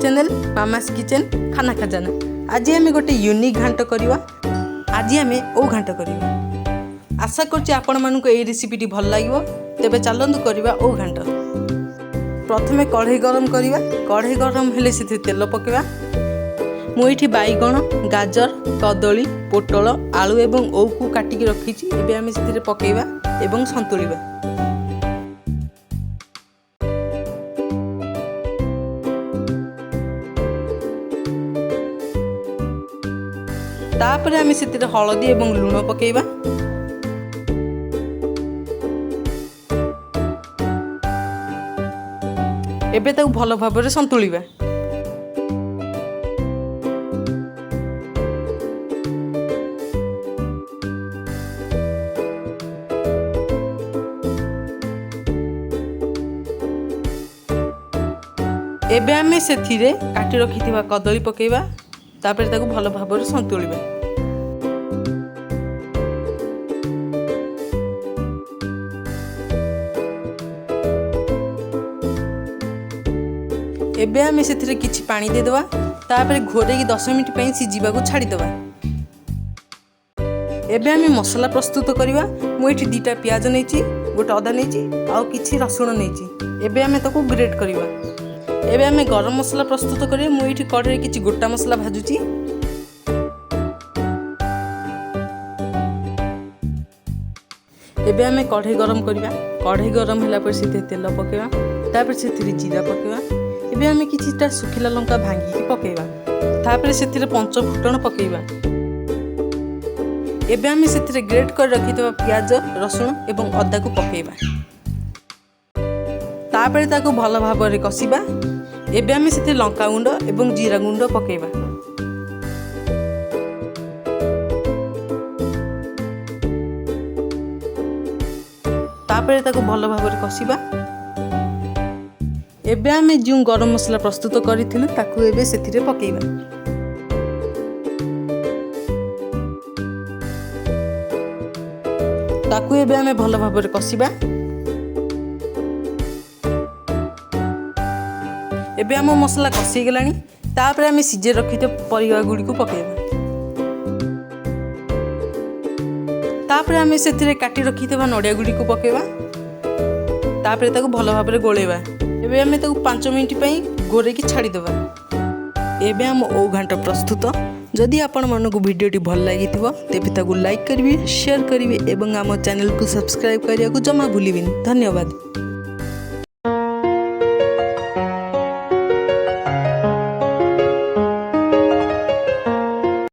Channel mama's kitchen खाना खजाना। आज आम गोटे यूनिक घांट करवा। आज आम ओ घांट करवा। आशा करछि आपण मानक ए रेसिपीटी भल लागिवो। तेबे चलंतु करवा ओ घांट। प्रथमे कढ़ई गरम करवा। कढ़ई गरम हेले से तेल पकेवा। मुझे बैगण, गाजर, कदली, पोटल, आलू एवं ओऊ को काटिकी रखी। एबे आम से पकेवा एवं संतुलिबा। तापर आम से हलदी एवं लुण पकेवा। एबे ताऊ भल भाव संतुलिबा। एबे आमे सेथिरे काटी रखिथिबा कदली पकेवा। तापर ताकू भल भाव संतुलिबा। एबे आमे सेथिरे किछि पानी दे देबा। तापर घोरेकी 10 मिनिट पई सिजिबा को छाडी देबा। एबे आमे मसला प्रस्तुत करबा। मु एठी 2टा प्याज नेछि, गोटे अदा नेछि, आ किछि रसुण नेछि। एबे आमे ताकू ग्रेट करबा। एबे आमे गरम मसला प्रस्तुत करिए। मु एठी कढ़ई किछि गोटा मसला भाजुची। एबे आमे कढ़ई गरम करिवा। कढ़ई गरम होला पर सेते तेल पकेवा। तापर सेथिरे जीरा पकेवा। एबे आमे किछिटा सुखिला लंका भांगी की पकेवा। तापर सेथिरे पंच फुटण पकेवा। एबे आमे सेथिरे ग्रेट कर रखितबा प्याज, रसुण एवं अदा को पकेवा। तापर ताको भल भाव रे कसिबा। एबे आमे सेते लंका गुंड एवं जीरा गुंड पकेवा। तापर ताको भल भाव रे कसिबा। एबे आमे जो गरम मसला प्रस्तुत करिथिलु ताको एबे सेथिरे पकेवा। ताको एबे आमे भल भाव रे कसिबा। एबे आम मसला कषि गलानी। तापर आमे सिजे रखिते परिवा गुडी को पकेबा। तापर आमे सेथिरे काटी रखितेबा नडिया गुडी को पकेबा। तापर ताको भल भाव रे गोलेबा। एबे आमे ताको 5 मिनिट पई गोरे की छाडी देबा। एबे आम ओ घांट प्रस्तुत। जदि आपण मानक वीडियोटी भल लागिथिबो तेबे ताको लाइक करिवे, शेयर करिवे एवं आम चैनल को सब्सक्राइब करिया को जमा भूलिबिनी। धन्यवाद।